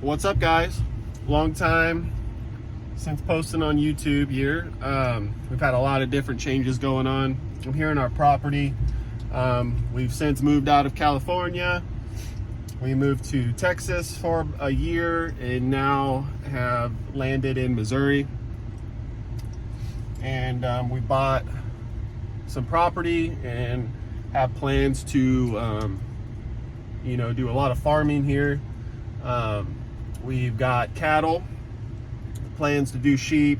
What's up, guys? Long time since posting on YouTube here. We've had a lot of different changes going on. I'm here in our property. We've since moved out of California. We moved to Texas for a year and now have landed in Missouri. And we bought some property and have plans to do a lot of farming here. We've got cattle, plans to do sheep,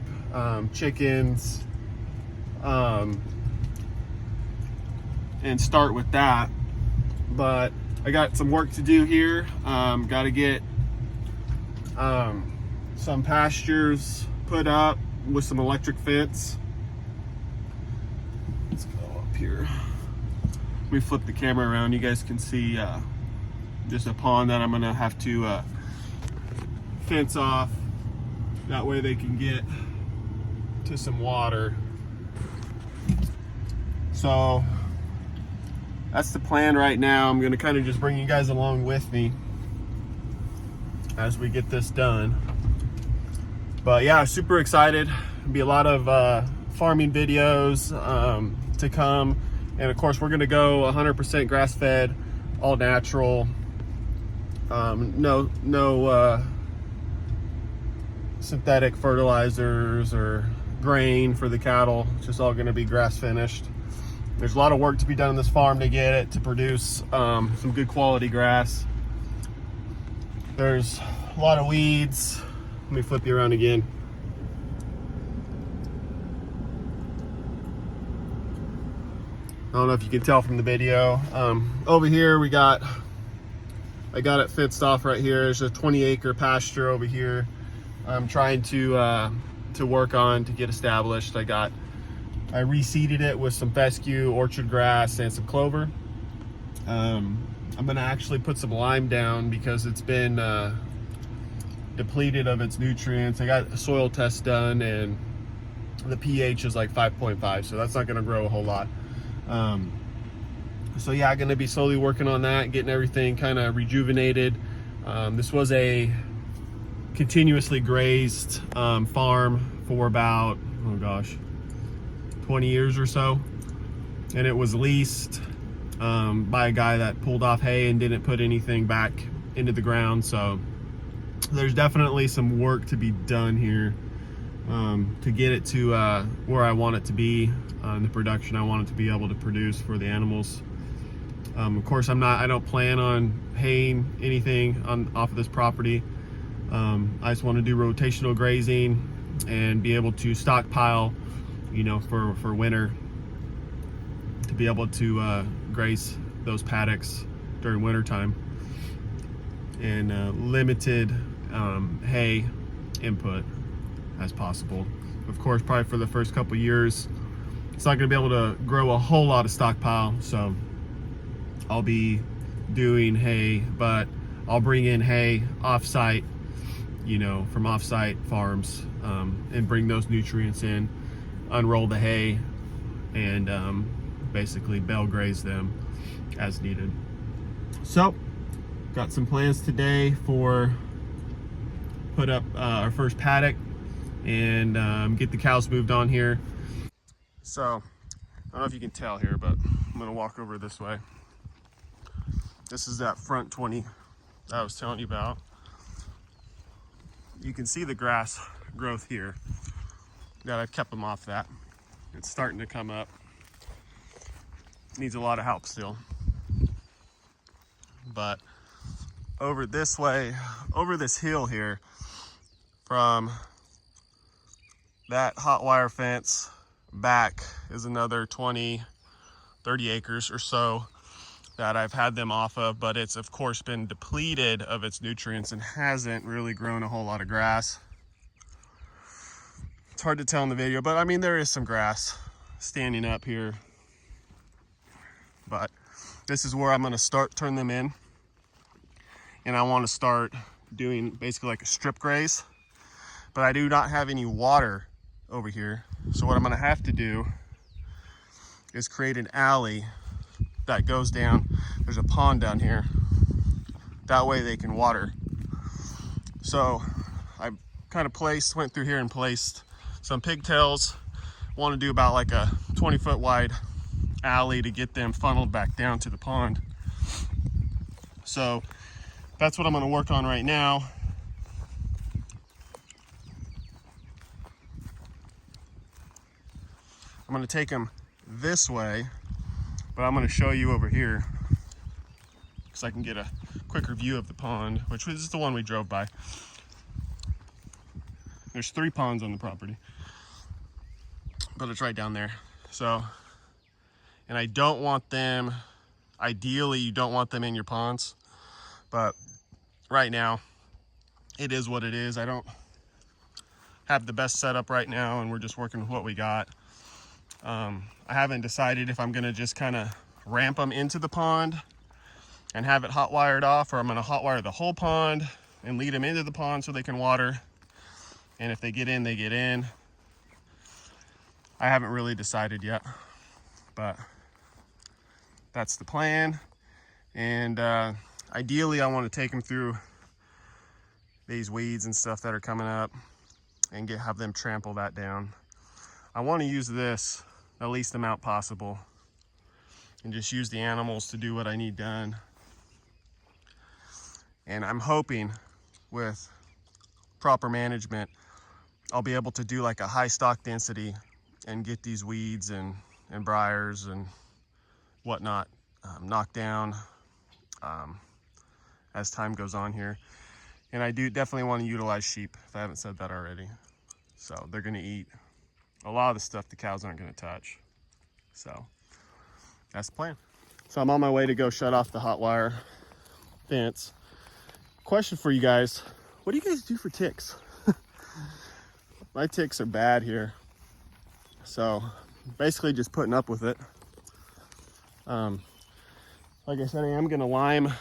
chickens, and start with that. But I got some work to do here. Got to get some pastures put up with some electric fence. Let's go up here. Let me flip the camera around. You guys can see just a pond that I'm gonna have to fence off. That way they can get to some water. So that's the plan right now. I'm gonna kind of just bring you guys along with me as we get this done. But yeah, super excited. There'll be a lot of farming videos to come. And of course, we're gonna go 100% grass-fed, all natural. No synthetic fertilizers or grain for the cattle. It's just all going to be grass finished. There's a lot of work to be done on this farm to get it to produce some good quality grass. There's a lot of weeds. Let me flip you around again. I don't know if you can tell from the video. Over here I got it fenced off right here. There's a 20-acre pasture over here I'm trying to work on to get established. I reseeded it with some fescue, orchard grass, and some clover. I'm gonna actually put some lime down because it's been depleted of its nutrients. I got a soil test done and the pH is like 5.5, so that's not gonna grow a whole lot. So yeah, I'm gonna be slowly working on that, getting everything kind of rejuvenated. This was a continuously grazed farm for about, 20 years or so. And it was leased by a guy that pulled off hay and didn't put anything back into the ground. So there's definitely some work to be done here to get it to where I want it to be, the production I want it to be able to produce for the animals. Of course, I don't plan on haying anything off of this property. I just want to do rotational grazing and be able to stockpile, for winter, to be able to graze those paddocks during winter time, and limited hay input as possible. Of course, probably for the first couple years, it's not going to be able to grow a whole lot of stockpile, so I'll be doing hay, but I'll bring in hay off-site, from off-site farms, and bring those nutrients in, unroll the hay, and basically bale graze them as needed. So, got some plans today for put up our first paddock and get the cows moved on here. So, I don't know if you can tell here, but I'm gonna walk over this way. This is that front 20 that I was telling you about. You can see the grass growth here. That I've kept them off that. It's starting to come up. Needs a lot of help still. But over this way, over this hill here, from that hot wire fence back is another 20, 30 acres or so that I've had them off of, but it's of course been depleted of its nutrients and hasn't really grown a whole lot of grass. It's hard to tell in the video, but I mean, there is some grass standing up here. But this is where I'm gonna turn them in. And I wanna start doing basically like a strip graze, but I do not have any water over here. So what I'm gonna have to do is create an alley that goes down. There's a pond down here. That way they can water. So I kind of went through here and placed some pigtails. Want to do about like a 20-foot wide alley to get them funneled back down to the pond. So that's what I'm going to work on right now. I'm going to take them this way, but I'm going to show you over here because I can get a quicker view of the pond, which was the one we drove by. There's 3 ponds on the property, but it's right down there. So, and I don't want them, ideally you don't want them in your ponds, but right now it is what it is. I don't have the best setup right now, and we're just working with what we got. I haven't decided if I'm gonna just kind of ramp them into the pond and have it hot wired off, or I'm gonna hot wire the whole pond and lead them into the pond so they can water. And if they get in, they get in. I haven't really decided yet, but that's the plan. And ideally I want to take them through these weeds and stuff that are coming up and have them trample that down. I want to use this the least amount possible and just use the animals to do what I need done. And I'm hoping with proper management, I'll be able to do like a high stock density and get these weeds and briars and whatnot knocked down as time goes on here. And I do definitely want to utilize sheep, if I haven't said that already. So they're going to eat a lot of the stuff the cows aren't going to touch. So that's the plan. So I'm on my way to go shut off the hot wire fence. Question for you guys: what do you guys do for ticks? My ticks are bad here, so basically just putting up with it. Like I said, I am gonna lime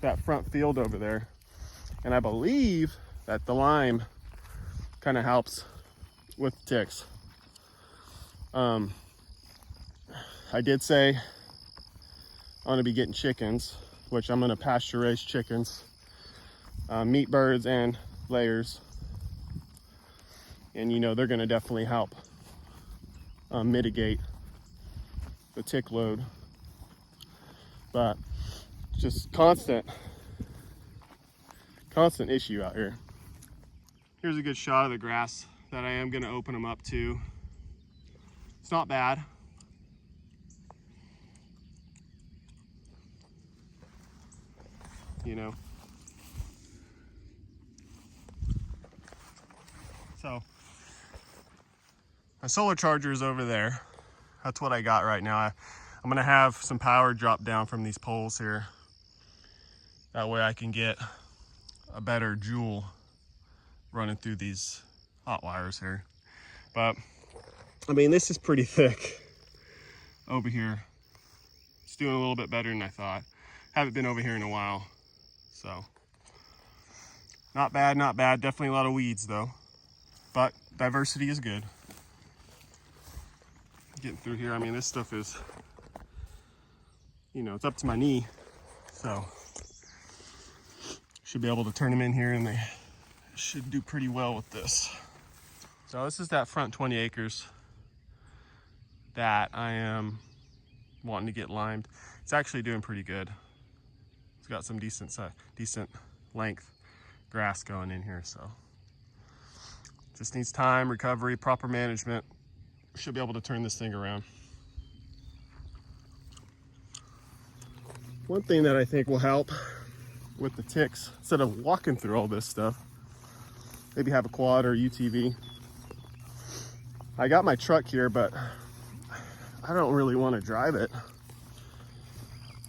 that front field over there, and I believe that the lime kind of helps with ticks. I did say I'm gonna be getting chickens, which I'm gonna pasture raise chickens, meat birds and layers. And you know, they're gonna definitely help mitigate the tick load. But just constant issue out here. Here's a good shot of the grass that I am gonna open them up to. It's not bad. You know. So my solar charger is over there. That's what I got right now. I'm gonna have some power drop down from these poles here. That way I can get a better joule running through these hot wires here. But I mean, this is pretty thick over here. It's doing a little bit better than I thought. Haven't been over here in a while. So not bad, not bad. Definitely a lot of weeds though. But diversity is good. Getting through here, I mean, this stuff is, you know, it's up to my knee. So should be able to turn them in here and they should do pretty well with this. So this is that front 20 acres that I am wanting to get limed. It's actually doing pretty good. It's got some decent length grass going in here, so just needs time, recovery, proper management. Should be able to turn this thing around. One thing that I think will help with the ticks, instead of walking through all this stuff, maybe have a quad or UTV. I got my truck here, but I don't really want to drive it.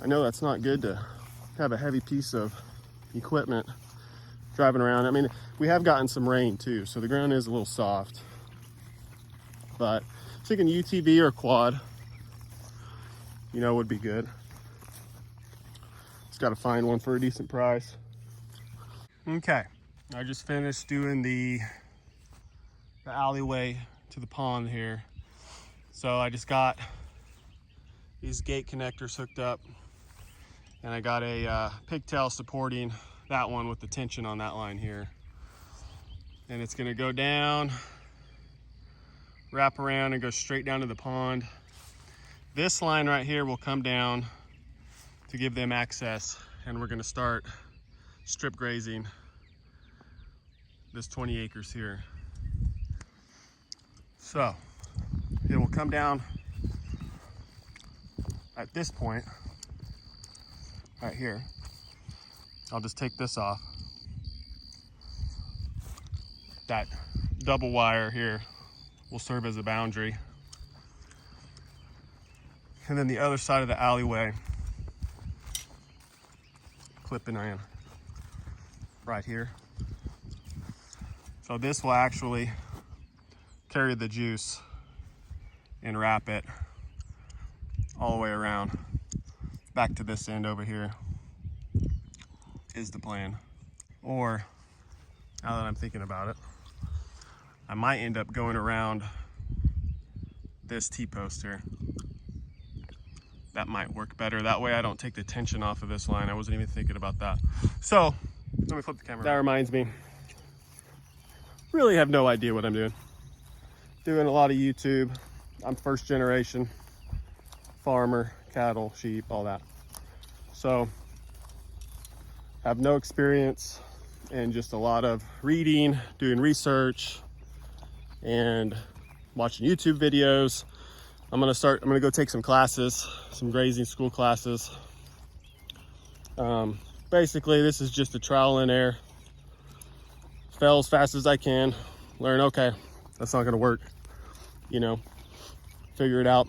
I know that's not good to have a heavy piece of equipment driving around. I mean, we have gotten some rain too, so the ground is a little soft. But thinking UTV or quad, you know, would be good. Just got to find one for a decent price. Okay, I just finished doing the alleyway to the pond here. So I just got these gate connectors hooked up, and I got a pigtail supporting that one with the tension on that line here. And it's gonna go down, wrap around and go straight down to the pond. This line right here will come down to give them access, and we're gonna start strip grazing this 20 acres here. So it will come down at this point right here. I'll just take this off. That double wire here will serve as a boundary. And then the other side of the alleyway, clipping in right here. So this will actually carry the juice and wrap it all the way around back to this end over here is the plan. Or, now that I'm thinking about it, I might end up going around this T-post here. That might work better. That way I don't take the tension off of this line. I wasn't even thinking about that. So, let me flip the camera. That reminds me, really have no idea what I'm doing. Doing a lot of YouTube. I'm first generation farmer, cattle, sheep, all that. So, have no experience and just a lot of reading, doing research, and watching YouTube videos. I'm gonna go take some classes, some grazing school classes. Basically, this is just a trial and error. Fail as fast as I can, learn, okay, that's not gonna work, you know, figure it out,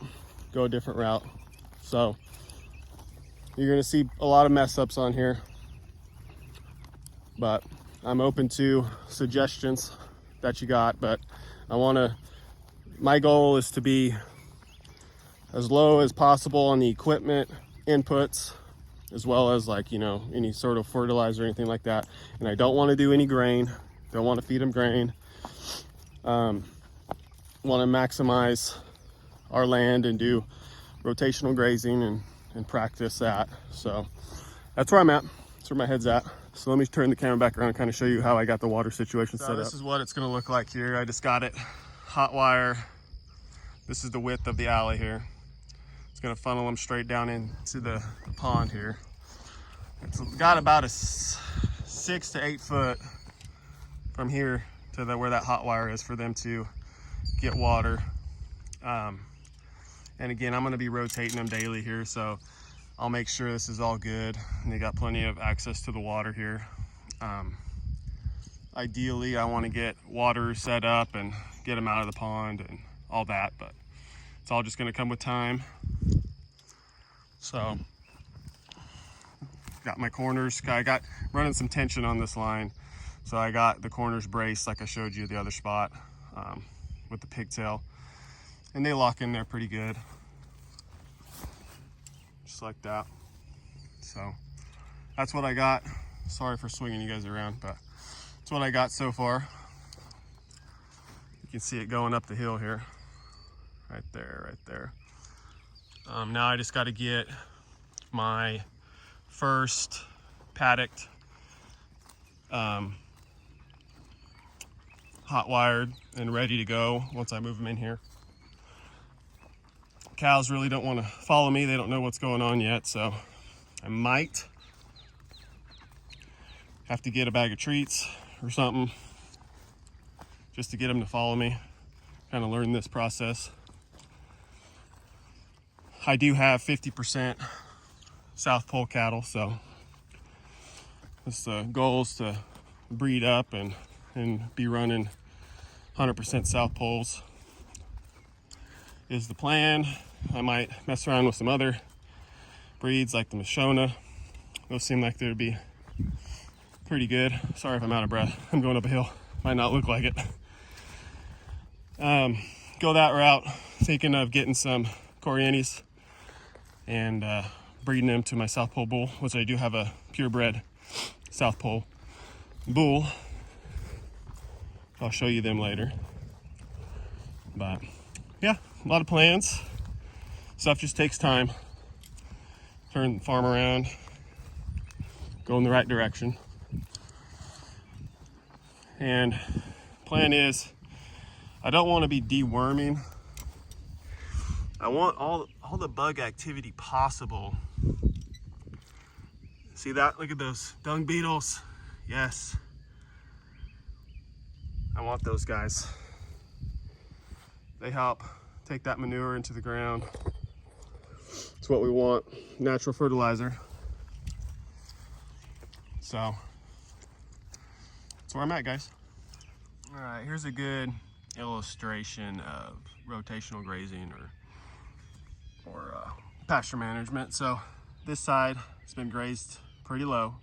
go a different route. So you're gonna see a lot of mess ups on here, but I'm open to suggestions that you got. But my goal is to be as low as possible on the equipment inputs, as well as, like, you know, any sort of fertilizer or anything like that. And I don't want to do any grain, don't want to feed them grain. Want to maximize our land and do rotational grazing and practice that. So that's where I'm at, that's where my head's at. So let me turn the camera back around and kind of show you how I got the water situation set up. This is what it's going to look like here. I just got it hot wire. This is the width of the alley here. It's going to funnel them straight down into the pond here. It's got about a 6 to 8 foot from here to where that hot wire is for them to get water. And again, I'm going to be rotating them daily here, so I'll make sure this is all good and they got plenty of access to the water here. Ideally, I want to get water set up and get them out of the pond and all that, but it's all just going to come with time. So got my corners, I got running some tension on this line, so I got the corners braced like I showed you the other spot, with the pigtail, and they lock in there pretty good, just like that. So that's what I got. Sorry for swinging you guys around, but that's what I got so far. You can see it going up the hill here, right there. Now I just got to get my first paddocked, hot wired and ready to go once I move them in here. Cows really don't want to follow me. They don't know what's going on yet, so I might have to get a bag of treats or something just to get them to follow me, kind of learn this process. I do have 50% SouthPoll cattle, so this goal is to breed up and be running 100% SouthPolls is the plan. I might mess around with some other breeds like the Mashona. Those seem like they would be pretty good. Sorry if I'm out of breath. I'm going up a hill. Might not look like it. Go that route, thinking of getting some Corianis and breeding them to my SouthPoll bull, which I do have a purebred SouthPoll bull. I'll show you them later. But yeah, a lot of plans. Stuff just takes time. Turn the farm around, go in the right direction. And plan is, I don't want to be deworming. I want all the bug activity possible. See that? Look at those dung beetles. Yes. I want those guys. They help take that manure into the ground. It's what we want, natural fertilizer. So that's where I'm at, guys. All right, here's a good illustration of rotational grazing or pasture management. So this side has been grazed pretty low,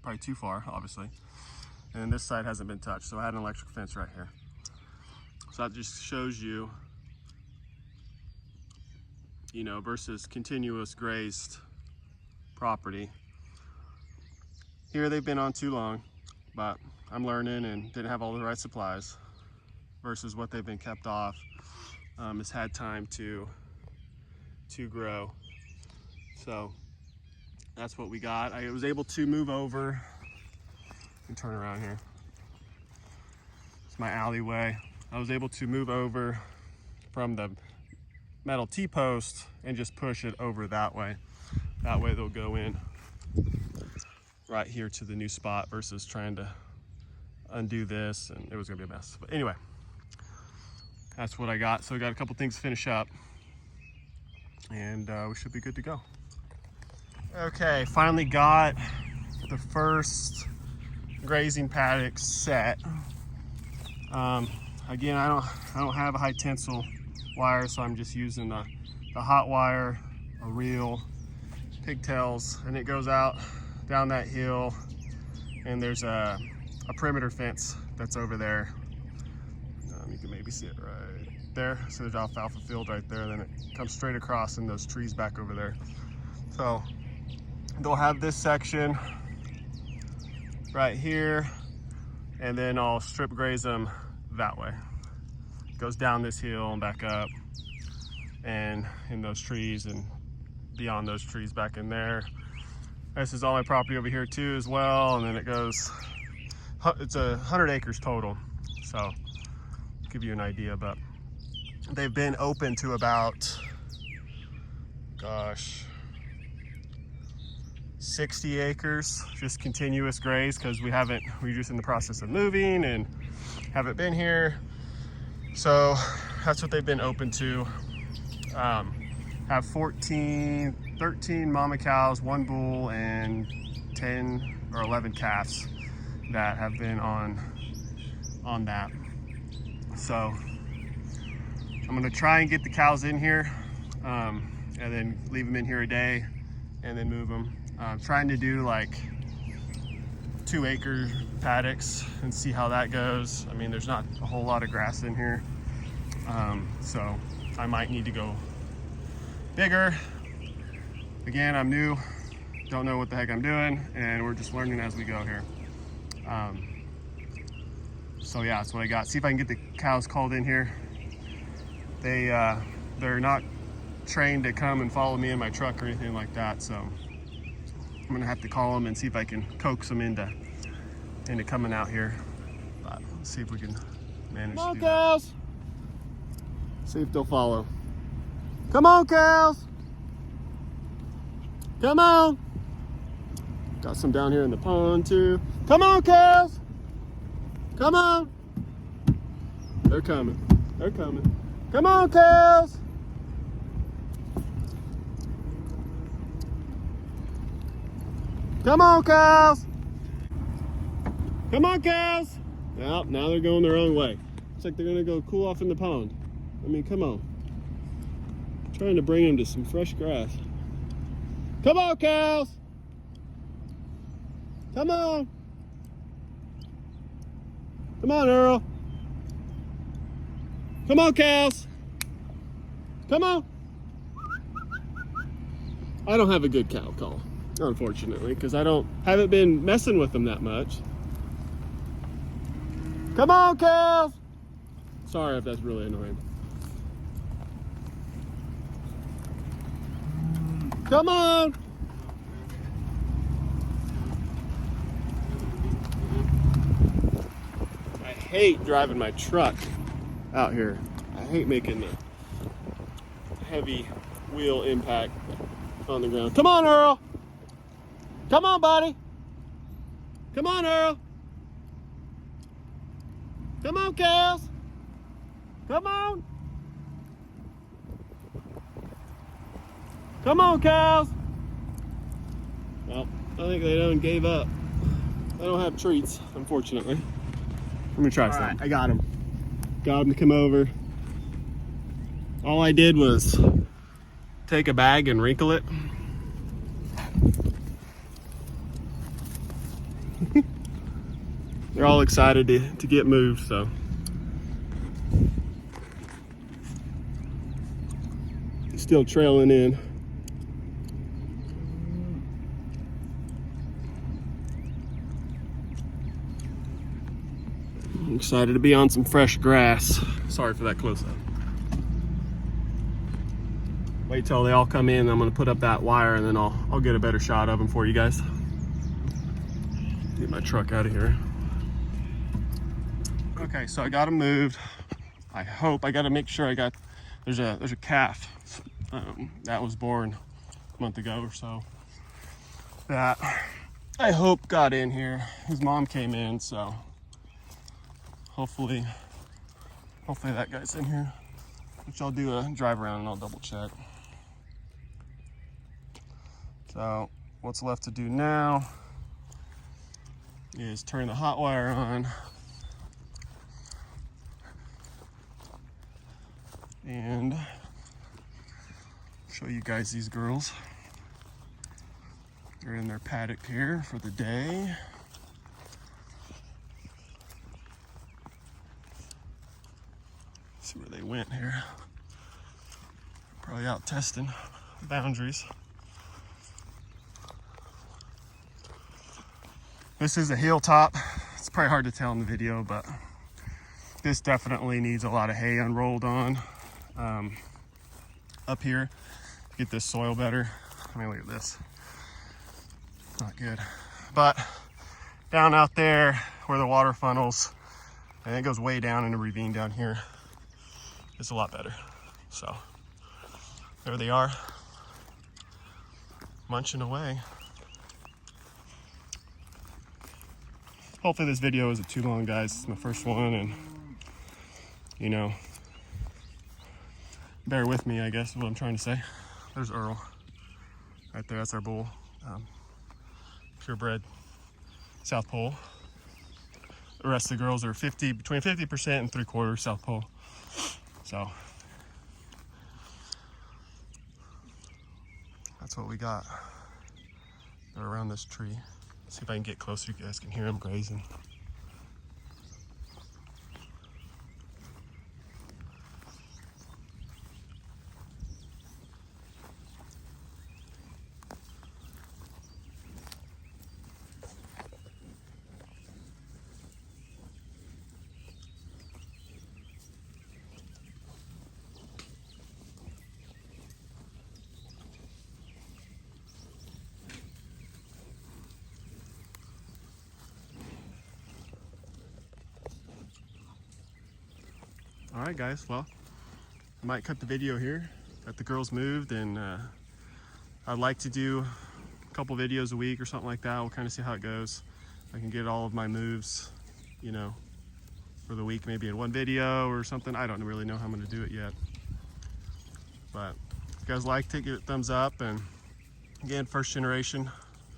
probably too far, obviously. And this side hasn't been touched. So I had an electric fence right here. So that just shows you, you know, versus continuous grazed property. Here they've been on too long, but I'm learning and didn't have all the right supplies, versus what they've been kept off has had time to grow. So that's what we got. I was able to move over and turn around here. It's my alleyway. I was able to move over from the metal T-post and just push it over that way. That way they'll go in right here to the new spot versus trying to undo this, and it was gonna be a mess. But anyway, that's what I got. So I got a couple things to finish up, and we should be good to go. Okay, finally got the first grazing paddock set. Again, I don't have a high tensile wire, so I'm just using the hot wire, a reel, pigtails, and it goes out down that hill, and there's a perimeter fence that's over there. You can maybe see it right there. So there's alfalfa field right there, then it comes straight across and those trees back over there. So they'll have this section right here, and then I'll strip graze them that way. It goes down this hill and back up, and in those trees and beyond those trees back in there. This is all my property over here too as well, and then it goes, it's 100 acres total, so give you an idea. But they've been open to about, gosh, 60 acres, just continuous graze, because we're just in the process of moving and haven't been here. So that's what they've been open to. Have 13 mama cows, 1 bull, and 10 or 11 calves that have been on that. So I'm gonna try and get the cows in here, and then leave them in here a day and then move them. I'm trying to do like 2-acre paddocks and see how that goes. I mean, there's not a whole lot of grass in here, so I might need to go bigger. Again, I'm new, don't know what the heck I'm doing, and we're just learning as we go here. So yeah, that's what I got. See if I can get the cows called in here. They're not trained to come and follow me in my truck or anything like that, so I'm gonna have to call them and see if I can coax them into coming out here. But let's see if we can manage to do that. See if they'll follow. Come on, cows. Come on. Got some down here in the pond too. Come on, cows. Come on. They're coming. They're coming. Come on, cows. Come on, cows. Come on, cows. Well, now they're going the wrong way. Looks like they're gonna go cool off in the pond. I mean, come on. I'm trying to bring them to some fresh grass. Come on, cows. Come on. Come on, Earl. Come on, cows. Come on. I don't have a good cow call, unfortunately, because haven't been messing with them that much. Come on, cows. Sorry if that's really annoying. Come on. I hate driving my truck out here. I hate making the heavy wheel impact on the ground. Come on, Earl. Come on, buddy. Come on, Earl. Come on, Kels. Come on. Come on, Kels. Well, I think they done gave up. I don't have treats, unfortunately. Let me try some. All right, I got him. Got him to come over. All I did was take a bag and wrinkle it. They're all excited to get moved, so. Still trailing in. I'm excited to be on some fresh grass. Sorry for that close-up. Wait till they all come in. I'm gonna put up that wire and then I'll get a better shot of them for you guys. Get my truck out of here. Okay, so I got them moved. I gotta make sure there's a calf that was born a month ago or so that I hope got in here. His mom came in, so hopefully that guy's in here, which I'll do a drive around and I'll double check. So what's left to do now is turn the hot wire on and show you guys these girls. They're in their paddock here for the day. See where they went here. Probably out testing boundaries. This is a hilltop. It's probably hard to tell in the video, but this definitely needs a lot of hay unrolled on up here to get this soil better. I mean, look at this. Not good. But down out there where the water funnels, and it goes way down in a ravine down here, it's a lot better. So there they are, munching away. Hopefully this video isn't too long, guys. It's my first one, and you know, bear with me, I guess is what I'm trying to say. There's Earl right there. That's our bull, purebred SouthPoll. The rest of the girls are between 50% and 3/4 SouthPoll. So that's what we got. They're around this tree. See if I can get closer, you guys can hear them grazing. All right, guys, well, I might cut the video here. Got the girls moved, and I'd like to do a couple videos a week or something like that. We'll kind of see how it goes. I can get all of my moves, you know, for the week, maybe in one video or something. I don't really know how I'm gonna do it yet. But if you guys liked it, give it a thumbs up. And again, first generation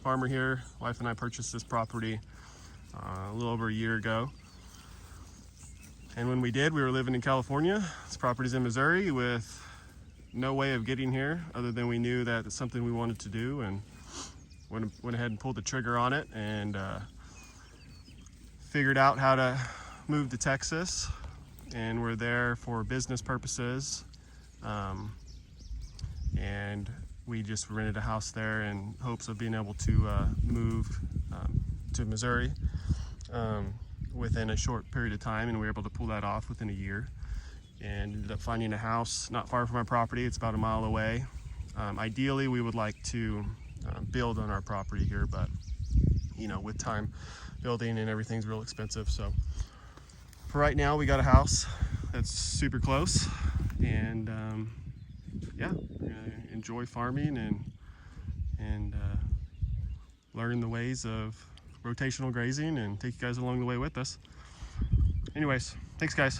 farmer here. Wife and I purchased this property a little over a year ago. And when we did, we were living in California. This property's in Missouri with no way of getting here other than we knew that it's something we wanted to do, and went ahead and pulled the trigger on it, and figured out how to move to Texas. And we're there for business purposes. And we just rented a house there in hopes of being able to move to Missouri within a short period of time, and we were able to pull that off within a year, and ended up finding a house not far from our property. It's about a mile away. Ideally, we would like to build on our property here, but you know, with time, building and everything's real expensive. So for right now, we got a house that's super close, and yeah, we're gonna enjoy farming and learn the ways of rotational grazing and take you guys along the way with us. Anyways, thanks guys.